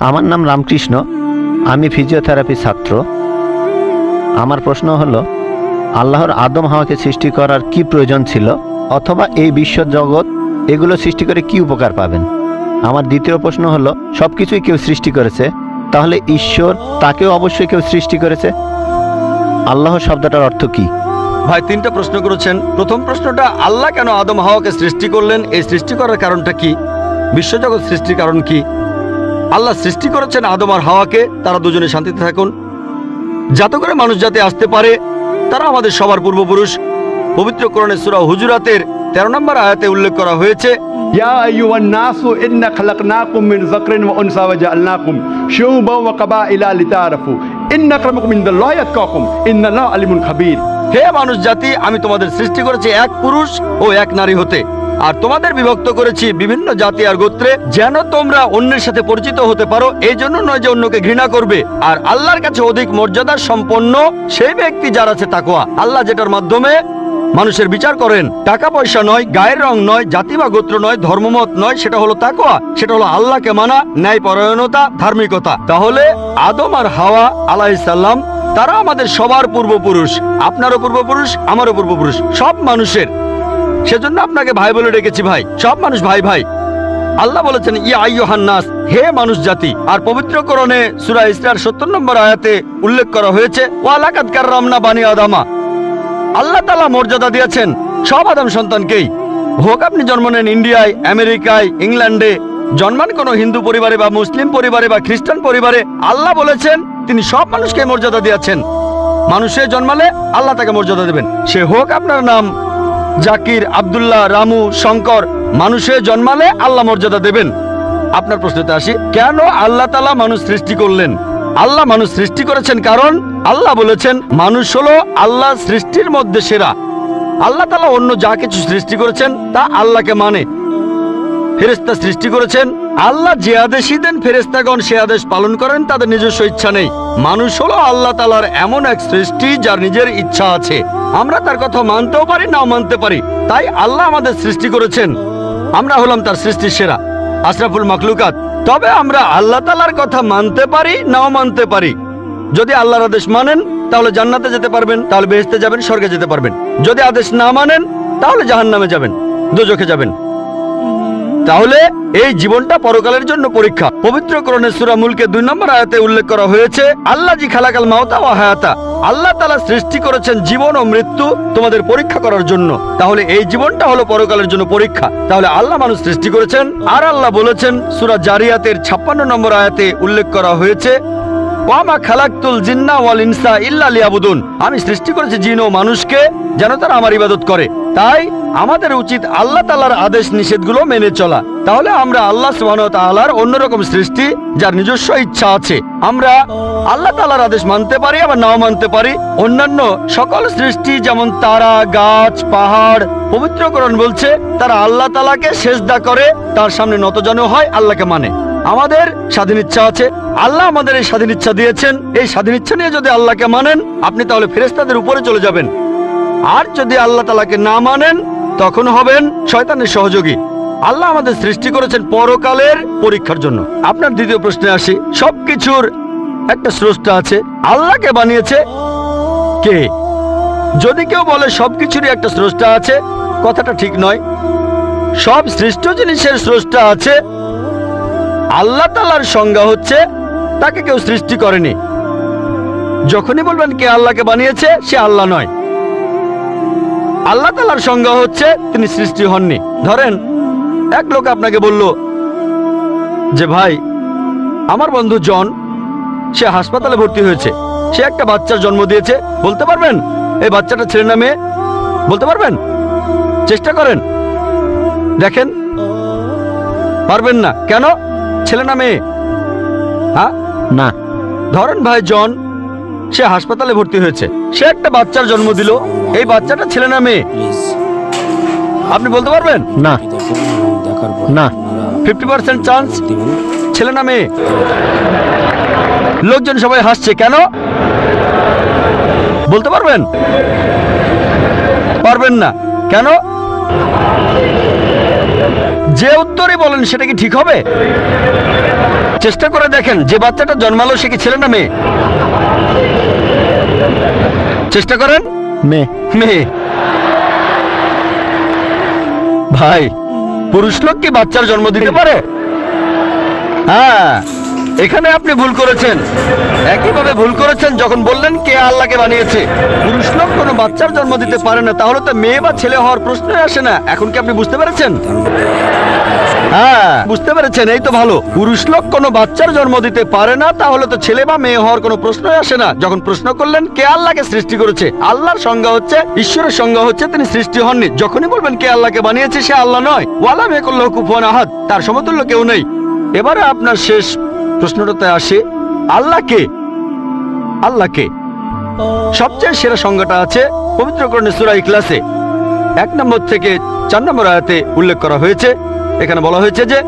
আমার নাম রামকৃষ্ণ, আমি ফিজিওথেরাপি ছাত্র। আমার প্রশ্ন হলো, আল্লাহর আদম হাওয়াকে সৃষ্টি করার কি প্রয়োজন ছিল, অথবা এই বিশ্ব জগৎ এগুলো সৃষ্টি করে কি উপকার পাবেন? আমার দ্বিতীয় প্রশ্ন হলো, সব কিছুই কেউ সৃষ্টি করেছে, তাহলে ঈশ্বর তাকেও অবশ্যই কেউ সৃষ্টি করেছে। আল্লাহ শব্দটার অর্থ কি? ভাই, তিনটা প্রশ্ন করেছেন। প্রথম প্রশ্নটা, আল্লাহ কেন আদম হাওয়াকে সৃষ্টি করলেন, এই সৃষ্টি করার কারণটা কি? বিশ্বজগৎ সৃষ্টির কারণ কি? আল্লাহ সৃষ্টি করেছেন আদম আর হাওয়াকে, তারা দুজনে শান্তিতে থাকুন, যাতে করে মানুষ যাতে আসতে পারে। তারা আমাদের সবার পূর্বপুরুষ। পবিত্র কোরআনে সূরা হুজুরাতের 13 নম্বর আয়াতে উল্লেখ করা হয়েছে, ইয়া আইয়ুহান নাসু ইন্না খালাকনাকুম মিন যাকরিন ওয়া উনসা ওয়া জাআলনাকুম শুউবান ওয়া কাবাইলা লিতাআরাফু ইন্না আক্রামাকুম ইনদাল্লাহি আতকাকুম ইন্নাল্লাহা আলিমুন খাবীর। হে মানুষ জাতি, আমি তোমাদের সৃষ্টি করেছি এক পুরুষ ও এক নারী হতে, আর তোমাদের বিভক্ত করেছি বিভিন্ন জাতি আর গোত্রে, যেন তোমরা অন্যের সাথে পরিচিত হতে পারো। এই জন্য নয় যে অন্যকে ঘৃণা করবে। আর আল্লাহর কাছে অধিক মর্যাদা সম্পন্ন সেই ব্যক্তি যার আছে তাকওয়া। আল্লাহ যেটার মাধ্যমে মানুষের বিচার করেন, টাকা পয়সা নয়, গায়ের রং নয়, জাতি বা গোত্র নয়, ধর্মমত নয়, সেটা হলো তাকওয়া। সেটা হলো আল্লাহকে মানা, ন্যায়পরায়ণতা, ধার্মিকতা। তাহলে আদম আর হাওয়া আলাইহিস সালাম, তারা আমাদের সবার পূর্বপুরুষ। আপনারও পূর্বপুরুষ, আমারও পূর্বপুরুষ, সব মানুষের। সেজন্য আপনাকে ভাই বলে ডেকেছি। ভাই, সব মানুষ ভাই ভাই। আল্লাহ বলেছেন, ইয়া আইয়ুহান নাস, হে মানুষ জাতি। আর পবিত্র কোরআনে সূরা ইসরার 70 নম্বর আয়াতে উল্লেখ করা হয়েছে, ওয়া লাকাদ কাররামনা বানি আদামা। আল্লাহ তাআলা মর্যাদা দিয়েছেন সব আদম সন্তানকেই। হোক আপনি জন্ম নেন ইন্ডিয়ায়, আমেরিকায়, ইংল্যান্ডে, জন্মান কোনো হিন্দু পরিবারে বা মুসলিম পরিবারে বা খ্রিস্টান পরিবারে, আল্লাহ বলেছেন তিনি সব মানুষকে মর্যাদা দিয়েছেন। মানুষে জন্মালে আল্লাহ তাকে মর্যাদা দেবেন। সে হোক আপনার নাম জাকির, আব্দুল্লাহ, রামু, শঙ্কর, মানুষে জন্মালে আল্লাহ মর্যাদা দেবেন। আপনার প্রশ্নতে আসি, কেন আল্লাহ তাআলা মানুষ সৃষ্টি করলেন? আল্লাহ মানুষ সৃষ্টি করেছেন কারণ আল্লাহ বলেছেন মানুষ হলো আল্লাহ সৃষ্টির মধ্যে সেরা। আল্লাহ তাআলা অন্য যা কিছু সৃষ্টি করেছেন তা আল্লাহকে মানে। ফেরেশতা সৃষ্টি করেছেন, আল্লাহ যে আদেশই দেন ফেরেশতাগণ সে আদেশ পালন করেন, তাদের নিজস্ব ইচ্ছা নেই। মানুষ হলো আল্লাহ তাআলার এমন এক সৃষ্টি যার নিজের ইচ্ছা আছে। আমরা তার কথা মানতেও পারি, নাও মানতে পারি। তাই আল্লাহ আমাদের সৃষ্টি করেছেন, আমরা হলাম তার সৃষ্টির সেরা, আশরাফুল মাখলুকাত। তবে আমরা আল্লাহ তাআলার কথা মানতে পারি, নাও মানতে পারি। যদি আল্লাহর আদেশ মানেন তাহলে জান্নাতে যেতে পারবেন, তাহলে বেহেশতে যাবেন, স্বর্গে যেতে পারবেন। যদি আদেশ না মানেন তাহলে জাহান্নামে যাবেন, দোজখে যাবেন। তাহলে এই জীবনটা পরকালের জন্য পরীক্ষা। পবিত্র কোরআনে সূরা মুলকে 2 নম্বর আয়াতে উল্লেখ করা হয়েছে, আল্লাযী খালাকাল মাউতা ওয়া হায়াতা। আল্লাহ তাআলা সৃষ্টি করেছেন জীবন ও মৃত্যু তোমাদের পরীক্ষা করার জন্য। তাহলে এই জীবনটা হলো পরকালের জন্য পরীক্ষা। তাহলে আল্লাহ মানুষ সৃষ্টি করেছেন। আর আল্লাহ বলেছেন সূরা জারিয়াতের 56 নম্বর আয়াতে উল্লেখ করা হয়েছে, ওয়া মা খালাকতুল জিন্না ওয়াল ইনসা ইল্লা লিয়াবুদুন। আমি সৃষ্টি করেছি জিন ও মানুষকে যেন তারা আমার ইবাদত করে। তাই আমাদের উচিত আল্লাহ তাআলার আদেশ নিষেধগুলো মেনে চলা। তাহলে আমরা আল্লাহ সুবহানাহু ওয়া তাআলার অন্যরকম সৃষ্টি যার নিজস্ব ইচ্ছা আছে। আমরা আল্লাহ তাআলার আদেশ মানতে পারি, আবার নাও মানতে পারি। অন্যান্য সকল সৃষ্টি যেমন তারা, গাছ, পাহাড়, পবিত্র কোরআন বলছে তারা আল্লাহ তাআলাকে সেজদা করে, তার সামনে নতজানু হয়, আল্লাহকে মানে। আমাদের স্বাধীন ইচ্ছা আছে, আল্লাহ আমাদের এই স্বাধীন ইচ্ছা দিয়েছেন। এই স্বাধীন ইচ্ছা নিয়ে যদি আল্লাহকে মানেন, আপনি তাহলে ফেরেশতাদের উপরে চলে যাবেন। আর যদি আল্লাহ তাআলাকে না মানেন, তখন হবেন শয়তানের সহযোগী। আল্লাহ আমাদের সৃষ্টি করেছেন পরকালের পরীক্ষার জন্য। আপনার দ্বিতীয় প্রশ্নে আসি, সবকিছুর একটা স্রষ্টা আছে, আল্লাহকে বানিয়েছে কে? যদি কেউ বলে সবকিছুরই একটা স্রষ্টা আছে, কথাটা ঠিক নয়। সব সৃষ্ট জিনিসের স্রষ্টা আছে। আল্লাহ তাআলার সংজ্ঞা হচ্ছে তাকে কেউ সৃষ্টি করেনি। যখনই বলবেন কে আল্লাহকে বানিয়েছে, সে আল্লাহ নয়। আল্লাহ তাআলার সংজ্ঞা হচ্ছে তিনি সৃষ্টি হননি। ধরেন এক লোক আপনাকে বলল যে ভাই, আমার বন্ধু জন, সে হাসপাতালে ভর্তি হয়েছে, সে একটা বাচ্চার জন্ম দিয়েছে। বলতে পারবেন এই বাচ্চাটা ছেলে না মেয়ে? বলতে পারবেন? চেষ্টা করেন, দেখেন। পারবেন না কেন? ছেলে না মেয়ে? হ্যাঁ না। ধরেন ভাই জন, সে হাসপাতালে ভর্তি হয়েছে, সে একটা বাচ্চার জন্ম দিল। এই বাচ্চাটা ছেলে না মেয়ে? আপনি বলতে পারবেন? না না। 50% চান্স ছেলে না মেয়ে। লোকজন সবাই হাসছে কেন? বলতে পারবেন? পারবেন না কেন? যে উত্তরই বলেন সেটা কি ঠিক হবে? চেষ্টা করে দেখেন, যে বাচ্চাটা জন্মালো সে কি ছেলে না মেয়ে? চেষ্টা করেন। মেয়ে। মেয়ে। ভাই, পুরুষ লোক কি বাচ্চার জন্ম দিতে পারে? হ্যাঁ, এখানে আপনি ভুল করেছেন। একইভাবে ভুল করেছেন যখন বললেন কে আল্লাহকে বানিয়েছে। পুরুষ লোক কোনো বাচ্চার জন্ম দিতে পারে না, তাহলে তো মেয়ে বা ছেলে হওয়ার প্রশ্নই আসে না। এখন কি আপনি বুঝতে পেরেছেন? হ্যাঁ, বুঝতে পেরেছেন, এই তো ভালো। পুরুষ লোক কোনো বাচ্চার জন্ম দিতে পারে না, তাহলে তো ছেলে বা মেয়ে হওয়ার কোনো প্রশ্নই আসে না। যখন প্রশ্ন করলেন কে আল্লাহকে সৃষ্টি করেছে, আল্লাহর সংজ্ঞা হচ্ছে, ঈশ্বরের সংজ্ঞা হচ্ছে তিনি সৃষ্টি হননি। যখনই বলবেন কে আল্লাহকে বানিয়েছে, সে আল্লাহ নয়। ওয়ালাম ইয়াকুল্লাহু কুফুয়ান আহাদ, তার সমতুল্য কেউ নেই। এবারে আপনার শেষ প্রশ্নটাতে আসে, আল্লাহ কে? আল্লাহ কে? সবচেয়ে সেরা সংজ্ঞাটা আছে পবিত্র কোরআনে সূরা ইখলাসে 1 নম্বর থেকে 4 নম্বর আয়াতে উল্লেখ করা হয়েছে। এখানে বলা হয়েছে যে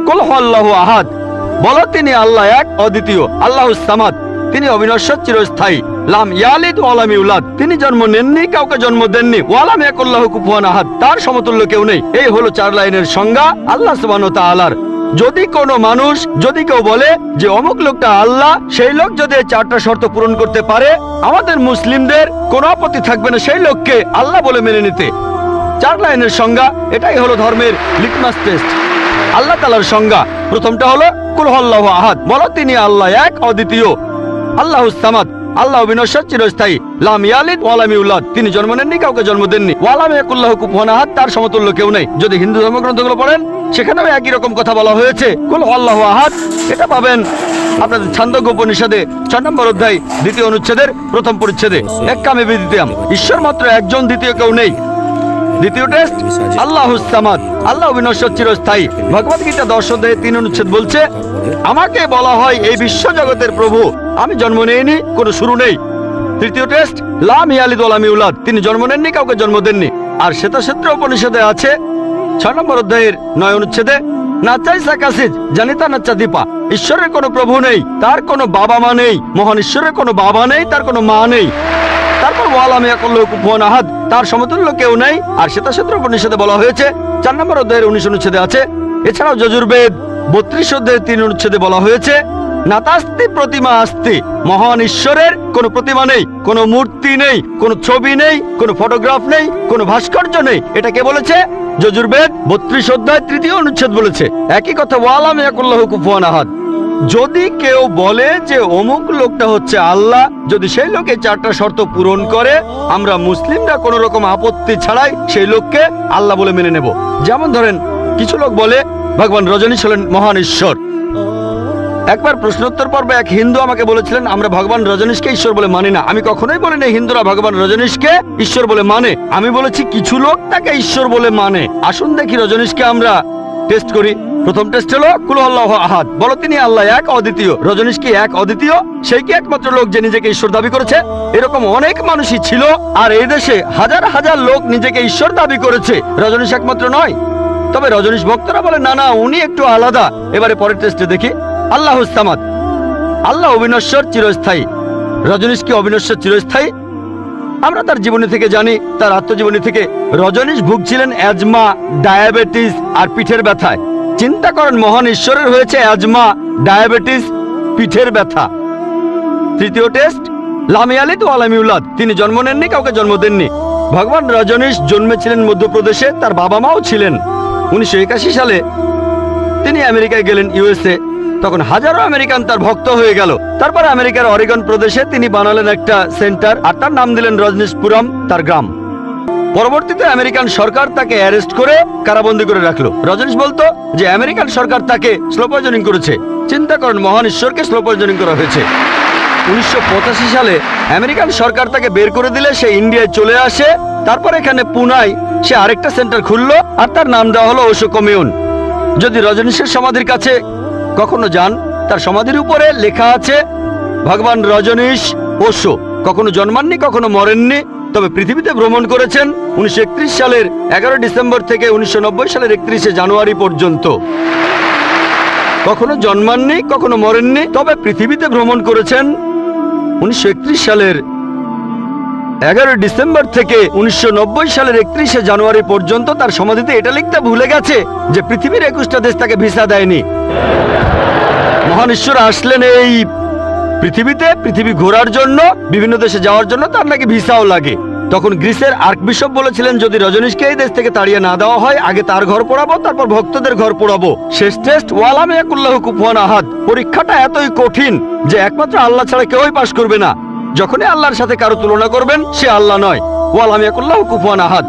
কুল হুয়াল্লাহু আহাদ, বলো তিনি আল্লাহ এক, অদ্বিতীয়। আল্লাহুস সামাদ, তিনি অবিনশ্বর, চিরস্থায়ী। লাম ইয়ালিদ ওয়া লাম ইউলাদ, তিনি জন্ম নেননি, কাউকে জন্ম দেননি। ওয়া লাম ইয়াকুল্লাহু কুফুয়ান আহাদ, তার সমতুল্য কেউ নেই। এই হলো 4 লাইনের সংজ্ঞা আল্লাহ সুবহানাহু ওয়া তাআলার। যদি কোনো মানুষ, যদি কেউ বলে যে অমুক লোকটা আল্লাহ, সেই লোক যদি এই 4টা শর্ত পূরণ করতে পারে, আমাদের মুসলিমদের কোনো আপত্তি থাকবে না সেই লোককে আল্লাহ বলে মেনে নিতে। 4 লাইনের সংজ্ঞা, এটাই হলো ধর্মের লিটমাস টেস্ট। আল্লাহ তাআলার সংজ্ঞা প্রথমটা হলো কুল হুয়াল্লাহু আহাদ, বলো তিনি আল্লাহ এক, অদ্বিতীয়। আল্লাহুস সামাদ, আল্লাহ অবিনশ্বর, চিরস্থায়ী। লাম ইয়ালিদ ওয়া লাম ইউলাদ, তিনি জন্ম নেননি, কাউকে জন্ম দেননি। ওয়া লাম ইয়াকুল্লাহু কুফুয়ান আহাদ, তার সমতুল্য কেউ নেই। যদি হিন্দু ধর্মগ্রন্থগুলো পড়েন, সেখানেও একই রকম কথা বলা হয়েছে, কুল হুয়াল্লাহু আহাদ। এটা পাবেন আপনাদের ছান্দোগ্য উপনিষদে 6 নম্বর অধ্যায় 2য় অনুচ্ছেদের 1ম পরিচ্ছেদে। এক্কামে বিদ্বিতীয়াম, ঈশ্বর মাত্র একজন, দ্বিতীয় কেউ নেই। দ্বিতীয় টেস্ট আল্লাহুস সামাদ, আল্লাহ অবিনশ্বর, চিরস্থায়ী। ভগবত গীতা 10 অধ্যায়ে 3 অনুচ্ছেদ বলছে, আমাকে বলা হয় এই বিশ্ব জগতের প্রভু, আমি জন্ম নেইনি, কোনো শুরু নেই। তৃতীয় টেস্ট লাম ইয়ালিদ ওয়া লাম ইউলাদ, তিনি জন্ম নেননি, কাউকে জন্ম দেননি। আর শ্বেতাক্ষেত্র উপনিষদে আছে 6 নম্বর অধ্যায়ের 9 অনুচ্ছেদে, নাচাই সাকাসিজ জানিতা নাচা দীপা, ঈশ্বরের কোনো প্রভু নেই, তার কোনো বাবা মা নেই। মহান ঈশ্বরের কোনো বাবা নেই, তার কোনো মা নেই। তারপর ওয়ালাম ইয়াকুল্লাহু কুফুয়ান আহাদ, তার সমতুল্য কেউ নেই। আর শ্বেতাক্ষেত্র উপনিষদে বলা হয়েছে 4 নম্বর অধ্যায়ের 19 অনুচ্ছেদে আছে। এছাড়াও যজুর্বেদ 32 অধ্যায়ের 3 অনুচ্ছেদে বলা হয়েছে, নাতাস্তি প্রতিমা আস্তি, মহান ঈশ্বরের কোনো প্রতিমা নেই, কোনো মূর্তি নেই, কোনো ছবি নেই, কোনো ফটোগ্রাফ নেই, কোনো ভাস্কর্য নেই। এটা কে বলেছে? যজুর্বেদ 32 অধ্যায় 3য় অনুচ্ছেদ বলেছে একই কথা, ওয়ালাম ইয়াকুল্লাহু কুফুয়ান আহাদ। যদি কেউ বলে যে অমুক লোকটা হচ্ছে আল্লাহ, যদি সেই লোকে 4টা শর্ত পূরণ করে, আমরা মুসলিমরা কোনো রকম আপত্তি ছাড়াই সেই লোককে আল্লাহ বলে মেনে নেব। যেমন ধরেন, কিছু লোক বলে ভগবান রজনীশ হলেন মহান ঈশ্বর। একবার প্রশ্নোত্তর পর্বে এক হিন্দু আমাকে বলেছিলেন, আমরা ভগবান রজনীশকে ঈশ্বর বলে মানি না। আমি কখনোই বলিনি হিন্দুরা ভগবান রজনীশকে ঈশ্বর বলে মানে। আমি বলেছি কিছু লোক তাকে ঈশ্বর বলে মানে। আসুন দেখি রজনীশকে আমরা টেস্ট করি। প্রথম টেস্ট হলো কুল হুয়াল্লাহু আহাদ, বলো তিনি আল্লাহ এক, অদ্বিতীয়। রজনীশ কি এক, অদ্বিতীয়? সেই কি একমাত্র লোক যে নিজেকে ঈশ্বর দাবি করেছে? এরকম অনেক মানুষই ছিল, আর এই দেশে হাজার হাজার লোক নিজেকে ঈশ্বর দাবি করেছে। রজনীশ একমাত্র নয়। তবে রজনীশ ভক্তরা বলে না না, উনি একটু আলাদা। এবারে পরের টেস্টে দেখি, আল্লাহুস সামাদ, আল্লাহ অবিনশ্বর, চিরস্থায়ী। রজনীশ কি অবিনশ্বর, চিরস্থায়ী? আমরা তার জীবনী থেকে জানি, তার আত্মজীবনী থেকে। রজনীশ ভুগছিলেন অ্যাজমা, ডায়াবেটিস আর পিঠের ব্যথায়। চিন্তা করেন, মহান ঈশ্বরের হয়েছে অ্যাজমা, ডায়াবেটিস, পিঠের ব্যথা। তৃতীয় টেস্ট লাম ইয়ালিদ ওয়া লাম ইউলাদ, তিনি জন্ম নেননি, কাউকে জন্ম দেননি। ভগবান রজনীশ জন্মেছিলেন মধ্যপ্রদেশে, তার বাবা মাও ছিলেন। 1981 সালে তিনি আমেরিকায় গেলেন, ইউএসএ। তখন হাজারো আমেরিকান তার ভক্ত হয়ে গেল। তারপর আমেরিকার অরিগন প্রদেশে তিনি বানালেন একটা সেন্টার, আর তার নাম দিলেন রজনীশপুরম, তার গ্রাম। পরবর্তীতে আমেরিকান সরকার তাকে অ্যারেস্ট করে কারাবন্দী করে রাখলো। রজনীশ বলতো যে আমেরিকান সরকার তাকে স্লো পয়জনিং করেছে। চিন্তা করেন, মহান ঈশ্বরকে স্লো পয়জনিং করা হয়েছে। 1985 সালে আমেরিকান সরকার তাকে বের করে দিলে সে ইন্ডিয়ায় চলে আসে। তারপর এখানে পুনায় সে আরেকটা সেন্টার খুললো, আর তার নাম দেওয়া হলো ওশো কমিউন। যদি রজনীশের সমাধির কাছে কখনো যান, তার সমাধির উপরে লেখা আছে ভগবান রজনীশ ওশো কখনো জন্মাননি, কখনো মরেননি, তবে পৃথিবীতে ভ্রমণ করেছেন 1931 সালের 11 ডিসেম্বর থেকে 1990 সালের 31শে জানুয়ারি পর্যন্ত। কখনো জন্মাননি, কখনো মরেননি, তবে পৃথিবীতে ভ্রমণ করেছেন 1931 সালের 11 ডিসেম্বর থেকে 1990 সালের 31শে জানুয়ারি পর্যন্ত। তার সমাধিতে এটা লিখতে ভুলে গেছে যে পৃথিবীর 21টা দেশ তাকে ভিসা দেয়নি। মহান ঈশ্বর আসলেন এই পৃথিবী ঘোরার জন্য, বিভিন্ন দেশে যাওয়ার জন্য তার নাকি ভিসাও লাগে। তখন গ্রিসের আর্কবিশপ বলেছিলেন, যদি রজনীশকে এই দেশ থেকে তাড়িয়ে না দেওয়া হয়, আগে তার ঘর পোড়াবো, তারপর ভক্তদের ঘর পোড়াবো। শেষ টেস্ট ওয়ালাম ইয়াকুল্লাহু কুফুয়ান আহাদ। পরীক্ষাটা এতই কঠিন যে একমাত্র আল্লাহ ছাড়া কেউই পাশ করবে না। যখনই আল্লাহর সাথে কারো তুলনা করবেন, সে আল্লাহ নয়। ওয়ালাম ইয়াকুল্লাহু কুফুয়ান আহাদ।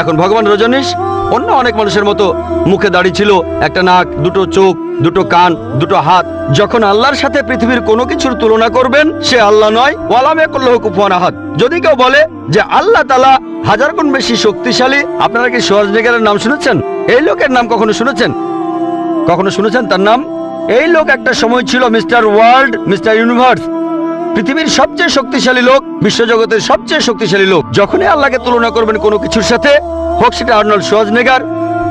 এখন ভগবান রজনীশ অন্য অনেক মানুষের মতো মুখে দাড়ি ছিল, একটা নাক, দুটো চোখ, দুটো কান, দুটো হাত। যখন আল্লাহর সাথে পৃথিবীর কোনো কিছুর তুলনা করবেন, সে আল্লাহ নয়। ওয়ালাম ইয়াকুল্লাহু কুফুয়ান আহাদ। যদি কেউ বলে যে আল্লাহ তাআলা হাজার গুণ বেশি শক্তিশালী, আপনারা কি শোয়ার্জনেগারের নাম শুনেছেন? এই লোকের নাম কখনো শুনেছেন? কখনো শুনেছেন তার নাম? এই লোক একটা সময় ছিল মিস্টার ওয়ার্ল্ড, মিস্টার ইউনিভার্স, পৃথিবীর সবচেয়ে শক্তিশালী লোক, বিশ্বজগতের সবচেয়ে শক্তিশালী লোক। যখনই আল্লাহকে তুলনা করবেন কোনো কিছুর সাথে, হোক সেটা আর্নল্ড শোয়ার্জনেগার,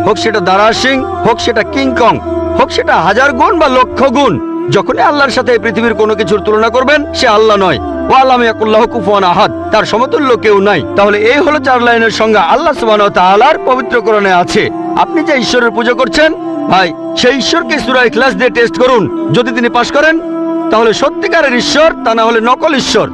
হোক সেটা দারা সিং, হোক সেটা কিং কং, হোক সেটা হাজার গুণ বা লক্ষ গুণ, যখনই আল্লাহর সাথে পৃথিবীর কোনো কিছুর তুলনা করবেন, সে আল্লাহ নয়। ওয়ালাম ইয়াকুল্লাহু কুফুয়ান আহাদ। তার সমতুল্য কেউ নাই। তাহলে এই হলো 4 লাইনের সংজ্ঞা আল্লাহ সুবহানাহু ওয়া তাআলার পবিত্র কোরআনে আছে। আপনি যে ঈশ্বরের পূজা করছেন, ভাই, সেই ঈশ্বরকে সূরা ইখলাস দিয়ে টেস্ট করুন। যদি তিনি পাশ করেন, তাহলে সত্যিকারের ঈশ্বর, তা না হলে নকল ঈশ্বর।